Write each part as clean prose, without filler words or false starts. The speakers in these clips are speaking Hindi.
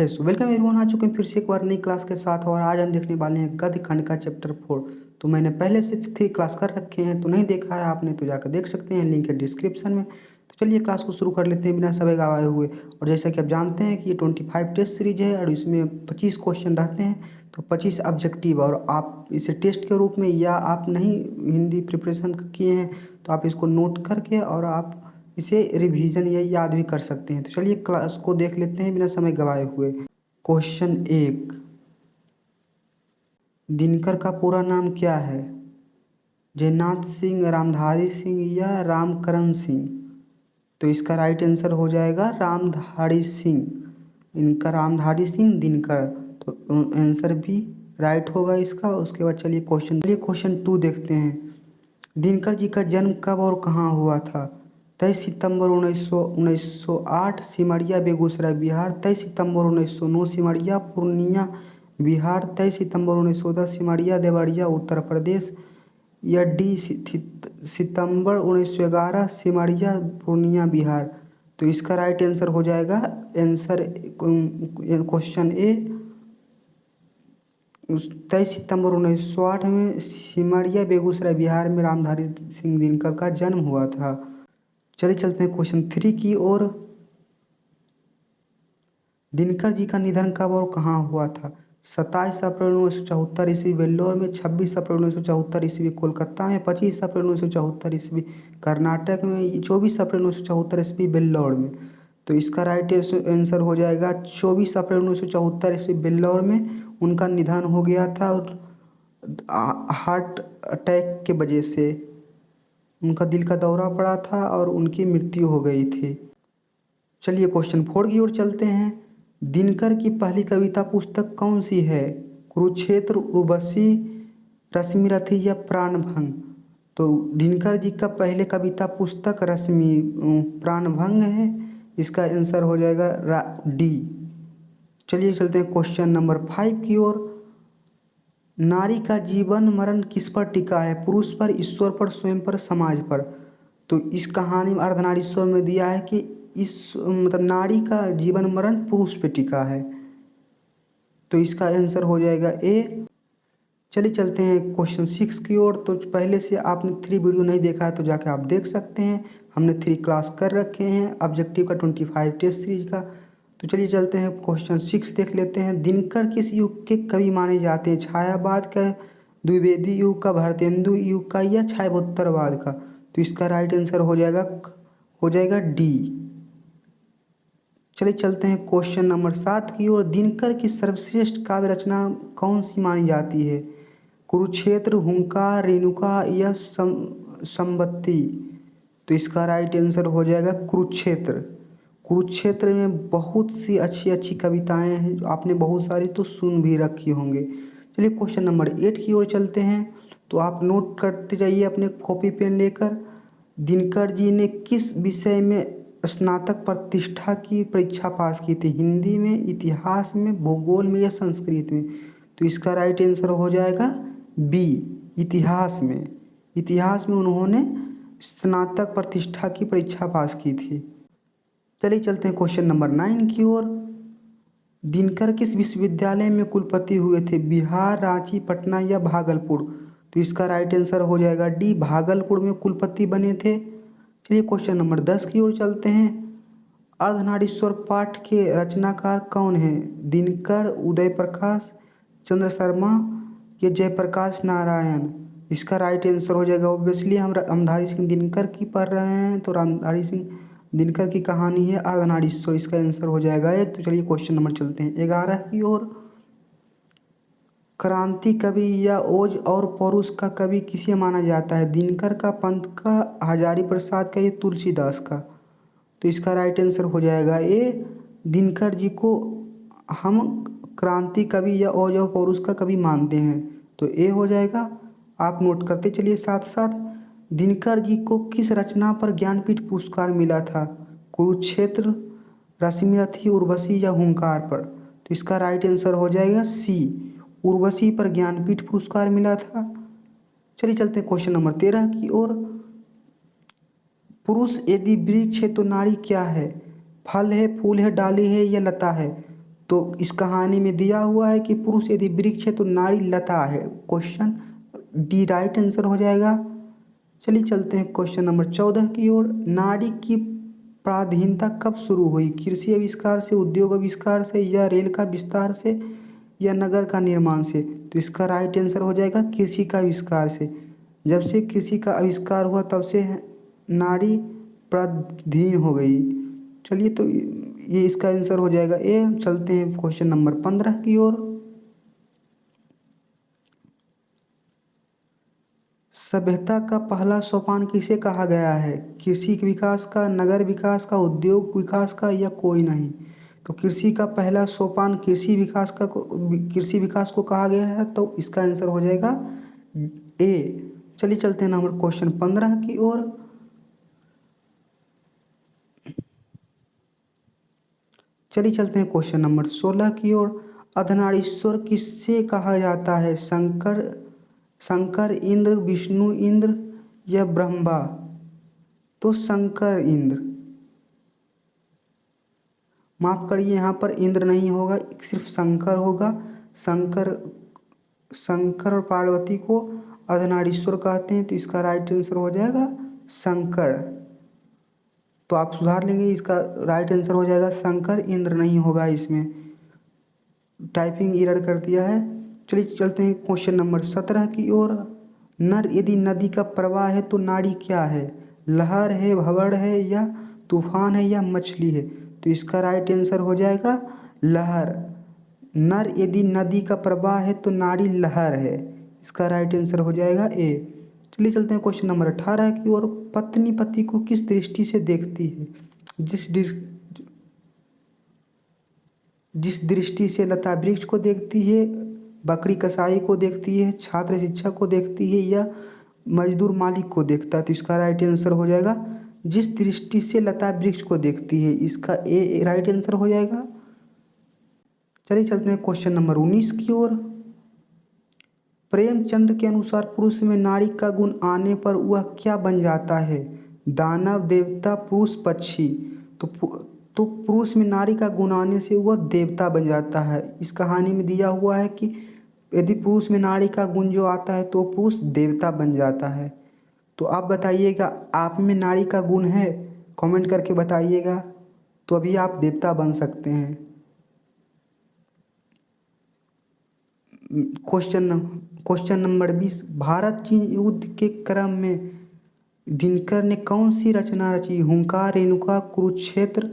है सो वेलकम एवरीवन। आ चुके हैं फिर से एक बार नई क्लास के साथ और आज हम देखने वाले हैं गद्य खंड का चैप्टर 4। तो मैंने पहले से 3 क्लास कर रखे हैं, तो नहीं देखा है आपने तो जाकर देख सकते हैं, लिंक है डिस्क्रिप्शन में। तो चलिए क्लास को शुरू कर लेते हैं बिना समय गवाए हुए। और जैसा कि आप जानते हैं कि ये 25 टेस्ट सीरीज है और इसमें 25 क्वेश्चन रहते हैं, तो 25 ऑब्जेक्टिव। और आप इसे टेस्ट के रूप में या आप नहीं हिंदी प्रिपरेशन किए हैं तो आप इसको नोट करके और आप इसे रिवीजन या याद भी कर सकते हैं। तो चलिए क्लास को देख लेते हैं बिना समय गवाए हुए। क्वेश्चन 1, दिनकर का पूरा नाम क्या है? जयनाथ सिंह, रामधारी सिंह या रामकरण सिंह? तो इसका राइट आंसर हो जाएगा रामधारी सिंह। इनका रामधारी सिंह दिनकर, तो आंसर भी राइट होगा इसका। उसके बाद चलिए क्वेश्चन 2 देखते हैं। दिनकर जी का जन्म कब और कहाँ हुआ था? 23 सितंबर 1908 सिमरिया बेगूसराय बिहार, 23 सितंबर 1909 सिमरिया पूर्णिया बिहार, 23 सितंबर 1910 सिमरिया देवरिया उत्तर प्रदेश, या डी सितंबर 1911 सिमरिया पूर्णिया बिहार? तो इसका राइट आंसर हो जाएगा आंसर क्वेश्चन ए, 23 सितंबर 1908 में सिमरिया बेगूसराय बिहार में रामधारी सिंह दिनकर का जन्म हुआ था। चलिए चलते हैं क्वेश्चन 3 की ओर। दिनकर जी का निधन कब और कहाँ हुआ था? 27 अप्रैल 1974 ईस्वी वेल्लोर में, 26 अप्रैल 1974 ईस्वी कोलकाता में, 25 अप्रैल 1974 ईस्वी कर्नाटक में, 24 अप्रैल 1974 ईस्वी वेल्लोर में? तो इसका राइट आंसर हो जाएगा 24 अप्रैल 1974 ईस्वी वेल्लोर में उनका निधन हो गया था। और हार्ट अटैक के वजह से उनका दिल का दौरा पड़ा था और उनकी मृत्यु हो गई थी। चलिए क्वेश्चन 4 की ओर चलते हैं। दिनकर की पहली कविता पुस्तक कौन सी है? कुरुक्षेत्र, उर्वशी, रश्मिरथी या प्राणभंग? तो दिनकर जी का पहले कविता पुस्तक प्राणभंग है। इसका आंसर हो जाएगा डी। चलिए चलते हैं क्वेश्चन नंबर 5 की ओर। नारी का जीवन मरण किस पर टिका है? पुरुष पर, ईश्वर पर, स्वयं पर, समाज पर? तो इस कहानी में अर्धनारीश्वर में दिया है कि इस मतलब नारी का जीवन मरण पुरुष पे टिका है, तो इसका आंसर हो जाएगा ए। चलिए चलते हैं क्वेश्चन 6 की ओर। तो पहले से आपने 3 वीडियो नहीं देखा है तो जाके आप देख सकते हैं, हमने 3 क्लास कर रखे हैं ऑब्जेक्टिव का 25 टेस्ट सीरीज का। तो चलिए चलते हैं क्वेश्चन 6 देख लेते हैं। दिनकर किस युग के कवि माने जाते हैं? छायावाद का, द्विवेदी युग का, भारतेंदु युग का या छायोत्तरवाद का? तो इसका राइट आंसर हो जाएगा डी। चलिए चलते हैं क्वेश्चन नंबर 7 की ओर। दिनकर की सर्वश्रेष्ठ काव्य रचना कौन सी मानी जाती है? कुरुक्षेत्र, हुंकार, रेणुका या संबत्ति? तो इसका राइट आंसर हो जाएगा कुरुक्षेत्र। कुरुक्षेत्र में बहुत सी अच्छी अच्छी कविताएं हैं, जो आपने बहुत सारी तो सुन भी रखी होंगे। चलिए क्वेश्चन नंबर 8 की ओर चलते हैं। तो आप नोट करते जाइए अपने कॉपी पेन लेकर। दिनकर जी ने किस विषय में स्नातक प्रतिष्ठा की परीक्षा पास की थी? हिंदी में, इतिहास में, भूगोल में या संस्कृत में? तो इसका राइट आंसर हो जाएगा बी, इतिहास में। इतिहास में उन्होंने स्नातक प्रतिष्ठा की परीक्षा पास की थी। चलिए चलते हैं क्वेश्चन नंबर 9 की ओर। दिनकर किस विश्वविद्यालय में कुलपति हुए थे? बिहार, रांची, पटना या भागलपुर? तो इसका राइट आंसर हो जाएगा डी, भागलपुर में कुलपति बने थे। चलिए क्वेश्चन नंबर 10 की ओर चलते हैं। अर्धनारीश्वर पाठ के रचनाकार कौन हैं? दिनकर, उदय प्रकाश, चंद्र शर्मा या जयप्रकाश नारायण? इसका राइट आंसर हो जाएगा, ऑब्वियसली हम रामधारी सिंह दिनकर की पढ़ रहे हैं, तो रामधारी सिंह दिनकर की कहानी है अर्धनारीश्वर, इसका आंसर हो जाएगा ए। तो चलिए क्वेश्चन नंबर चलते हैं 11 की ओर। क्रांति कवि या ओज और पौरुष का कवि किसे माना जाता है? दिनकर का, पंत का, हजारी प्रसाद का या तुलसीदास का? तो इसका राइट आंसर हो जाएगा ए, दिनकर जी को हम क्रांति कवि या ओज और पौरुष का कवि मानते हैं, तो ए हो जाएगा। आप नोट करते चलिए साथ साथ। दिनकर जी को किस रचना पर ज्ञानपीठ पुरस्कार मिला था? कुरुक्षेत्र, रश्मिरथी, उर्वशी या हुंकार पर? तो इसका राइट आंसर हो जाएगा सी, उर्वशी पर ज्ञानपीठ पुरस्कार मिला था। चलिए चलते हैं क्वेश्चन नंबर 13 की ओर। पुरुष यदि वृक्ष है तो नारी क्या है? फल है, फूल है, डाली है या लता है? तो इस कहानी में दिया हुआ है कि पुरुष यदि वृक्ष है तो नारी लता है। क्वेश्चन डी राइट आंसर हो जाएगा। चलिए चलते हैं क्वेश्चन नंबर 14 की ओर। नारी की पराधीनता कब शुरू हुई? कृषि आविष्कार से, उद्योग आविष्कार से, या रेल का विस्तार से, या नगर का निर्माण से? तो इसका राइट आंसर हो जाएगा कृषि का आविष्कार से। जब से कृषि का आविष्कार हुआ तब से नारी पराधीन हो गई। चलिए तो ये इसका आंसर हो जाएगा ए। चलते हैं क्वेश्चन नंबर 15 की ओर। सभ्यता का पहला सोपान किसे कहा गया है? कृषि विकास का, नगर विकास का, उद्योग विकास का, या कोई नहीं? तो कृषि का पहला सोपान कृषि विकास को कहा गया है, तो इसका आंसर हो जाएगा ए। चलिए चलते हैं नंबर क्वेश्चन 15 की ओर। चलिए चलते हैं क्वेश्चन नंबर 16 की ओर। अर्धनारीश्वर किससे कहा जाता है? शंकर, इंद्र, विष्णु इंद्र, या ब्रह्मा? तो शंकर इंद्र। माफ करिए, यहाँ पर इंद्र नहीं होगा, सिर्फ शंकर होगा। शंकर और पार्वती को अर्धनारीश्वर कहते हैं, तो इसका राइट आंसर हो जाएगा शंकर। तो आप सुधार लेंगे, इसका राइट आंसर हो जाएगा शंकर, इंद्र नहीं होगा। इसमें टाइपिंग एरर कर दिया है। चलिए चलते हैं क्वेश्चन नंबर 17 की ओर। नर यदि नदी का प्रवाह है तो नारी क्या है? लहर है, भंवर है, या तूफान है, या मछली है? तो इसका राइट आंसर हो जाएगा लहर। नर यदि नदी का प्रवाह है तो नारी लहर है। इसका राइट आंसर हो जाएगा ए। चलिए चलते हैं क्वेश्चन नंबर 18 की ओर। पत्नी पति को किस दृष्टि से देखती है? जिस दृष्टि से लता वृक्ष को देखती है, बकरी कसाई को देखती है, छात्र शिक्षक को देखती है, या मजदूर मालिक को देखता है? तो इसका राइट आंसर हो जाएगा जिस दृष्टि से लता वृक्ष को देखती है। इसका ए राइट आंसर हो जाएगा। चलिए चलते हैं क्वेश्चन नंबर 19 की ओर। प्रेमचंद के अनुसार पुरुष में नारी का गुण आने पर वह क्या बन जाता है? दानव, देवता, पुरुष, पक्षी? तो पुरुष में नारी का गुण आने से वह देवता बन जाता है। इस कहानी में दिया हुआ है कि यदि पुरुष में नारी का गुण जो आता है तो पुरुष देवता बन जाता है। तो आप बताइएगा, आप में नारी का गुण है? कमेंट करके बताइएगा, तो अभी आप देवता बन सकते हैं। Question number 20। भारत चीन युद्ध के क्रम में दिनकर ने कौन सी रचना रची? हुंकार, रेणुका, कुरुक्षेत्र,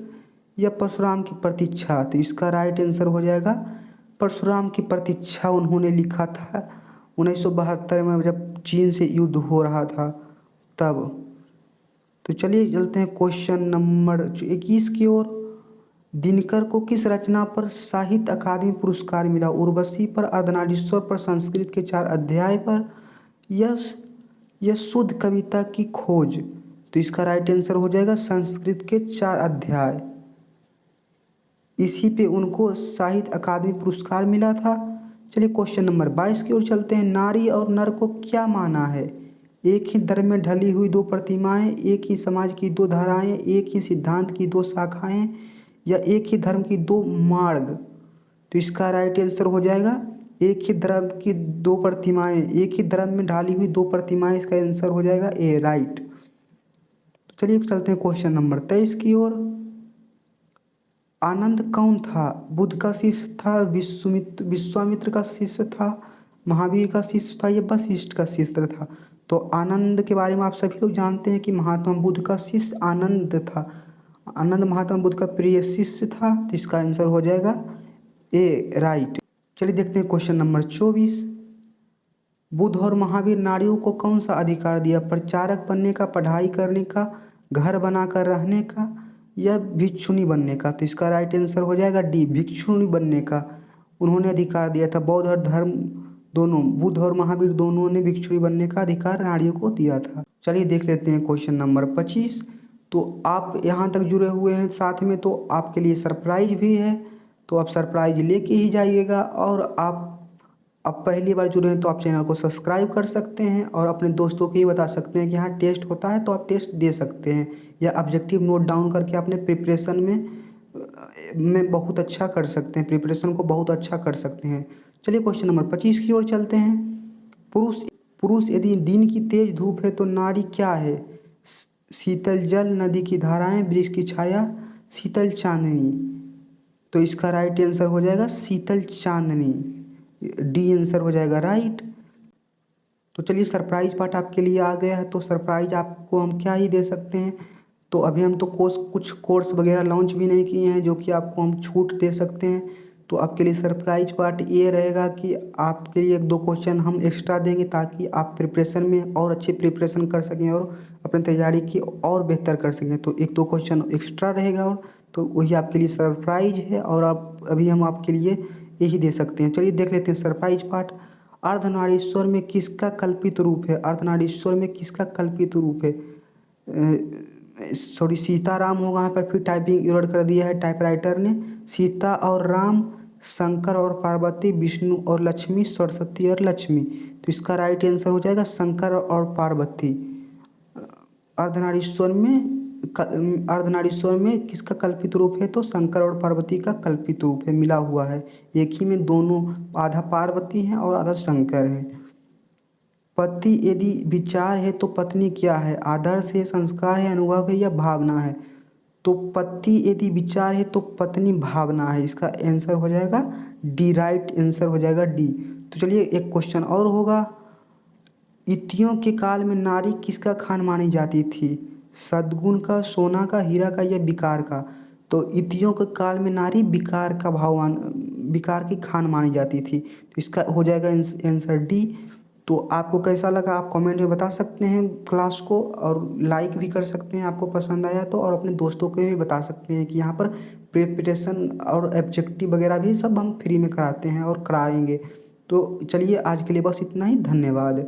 या परशुराम की प्रतीक्षा? तो इसका राइट आंसर हो जाएगा परशुराम की प्रतीक्षा उन्होंने लिखा था 1972 में, जब चीन से युद्ध हो रहा था तब। तो चलिए चलते हैं क्वेश्चन नंबर 21 की ओर। दिनकर को किस रचना पर साहित्य अकादमी पुरस्कार मिला? उर्वशी पर, अर्धनारीश्वर पर, संस्कृत के 4 अध्याय पर, यह शुद्ध कविता की खोज? तो इसका राइट आंसर हो जाएगा संस्कृत के 4 अध्याय। इसी पे उनको साहित्य अकादमी पुरस्कार मिला था। चलिए क्वेश्चन नंबर 22 की ओर चलते हैं। नारी और नर को क्या माना है? एक ही धर्म में ढली हुई 2 प्रतिमाएं, एक ही समाज की 2 धाराएं, एक ही सिद्धांत की 2 शाखाएं, या एक ही धर्म की 2 मार्ग? तो इसका राइट आंसर हो जाएगा एक ही धर्म की 2 प्रतिमाएं, एक ही धर्म में ढाली हुई 2 प्रतिमाएं। इसका आंसर हो जाएगा ए राइट। तो चलिए चलते हैं क्वेश्चन नंबर 23 की ओर। आनंद कौन था? बुद्ध का शिष्य था, विश्वामित्र का शिष्य था, महावीर का शिष्य था, या वशिष्ठ का शिष्य था? तो आनंद के बारे में आप सभी लोग जानते हैं कि महात्मा बुद्ध का शिष्य आनंद था। आनंद महात्मा बुद्ध का प्रिय शिष्य था, तो इसका आंसर हो जाएगा ए राइट। चलिए देखते हैं क्वेश्चन नंबर 24। बुद्ध और महावीर नारियों को कौन सा अधिकार दिया? प्रचारक बनने का, पढ़ाई करने का, घर बनाकर रहने का, या भिक्षुणी बनने का? तो इसका राइट आंसर हो जाएगा डी, भिक्षुणी बनने का उन्होंने अधिकार दिया था। बौद्ध और धर्म दोनों, बुद्ध और महावीर दोनों ने भिक्षुणी बनने का अधिकार नारियों को दिया था। चलिए देख लेते हैं क्वेश्चन नंबर 25। तो आप यहाँ तक जुड़े हुए हैं साथ में, तो आपके लिए सरप्राइज भी है, तो आप सरप्राइज लेके ही जाइएगा। और आप पहली बार जुड़े हैं तो आप चैनल को सब्सक्राइब कर सकते हैं, और अपने दोस्तों को ये बता सकते हैं कि हाँ टेस्ट होता है तो आप टेस्ट दे सकते हैं, या ऑब्जेक्टिव नोट डाउन करके अपने प्रिपरेशन में में बहुत अच्छा कर सकते हैं, प्रिपरेशन को बहुत अच्छा कर सकते हैं। चलिए क्वेश्चन नंबर 25 की ओर चलते हैं। पुरुष पुरुष यदि दिन की तेज धूप है तो नारी क्या है? शीतल जल, नदी की धाराएं, वृक्ष की छाया, शीतल चांदनी। तो इसका राइट आंसर हो जाएगा शीतल चांदनी, डी आंसर हो जाएगा राइट। तो चलिए सरप्राइज पार्ट आपके लिए आ गया है। तो सरप्राइज आपको हम क्या ही दे सकते हैं। तो अभी हम तो कुछ कोर्स वगैरह लॉन्च भी नहीं किए हैं जो कि आपको हम छूट दे सकते हैं। तो आपके लिए सरप्राइज पार्ट ये रहेगा कि आपके लिए 1-2 क्वेश्चन हम एक्स्ट्रा देंगे ताकि आप प्रिपरेशन में और अच्छी प्रिपरेशन कर सकें और अपनी तैयारी की और बेहतर कर सकें। तो 1-2 क्वेश्चन एक्स्ट्रा रहेगा और तो वही आपके लिए सरप्राइज है और आप अभी हम आपके लिए यही दे सकते हैं। चलिए देख लेते हैं सरप्राइज पार्ट। अर्धनारीश्वर में किसका कल्पित रूप है? अर्धनारीश्वर में किसका कल्पित रूप है? सॉरी, सीताराम होगा यहाँ पर, फिर टाइपिंग एरर कर दिया है टाइपराइटर ने। सीता और राम, शंकर और पार्वती, विष्णु और लक्ष्मी, सरस्वती और लक्ष्मी। तो इसका राइट आंसर हो जाएगा शंकर और पार्वती। अर्धनारीश्वर में किसका कल्पित रूप है? तो शंकर और पार्वती का कल्पित रूप है, मिला हुआ है एक ही में, दोनों आधा पार्वती हैं और आधा शंकर हैं। पति यदि विचार है तो पत्नी क्या है? आदर्श है, संस्कार है, अनुभव है या भावना है? तो पति यदि विचार है तो पत्नी भावना है। इसका आंसर हो जाएगा डी, राइट आंसर हो जाएगा डी। तो चलिए एक क्वेश्चन और होगा। इतियों के काल में नारी किसका खान मानी जाती थी? सद्गुण का, सोना का, हीरा का या विकार का? तो इतियों के काल में नारी विकार की खान मानी जाती थी। तो इसका हो जाएगा आंसर डी। तो आपको कैसा लगा आप कमेंट में बता सकते हैं क्लास को, और लाइक भी कर सकते हैं आपको पसंद आया तो, और अपने दोस्तों को भी बता सकते हैं कि यहाँ पर प्रिपरेशन और ऑब्जेक्टिव वगैरह भी सब हम फ्री में कराते हैं और कराएंगे। तो चलिए आज के लिए बस इतना ही, धन्यवाद।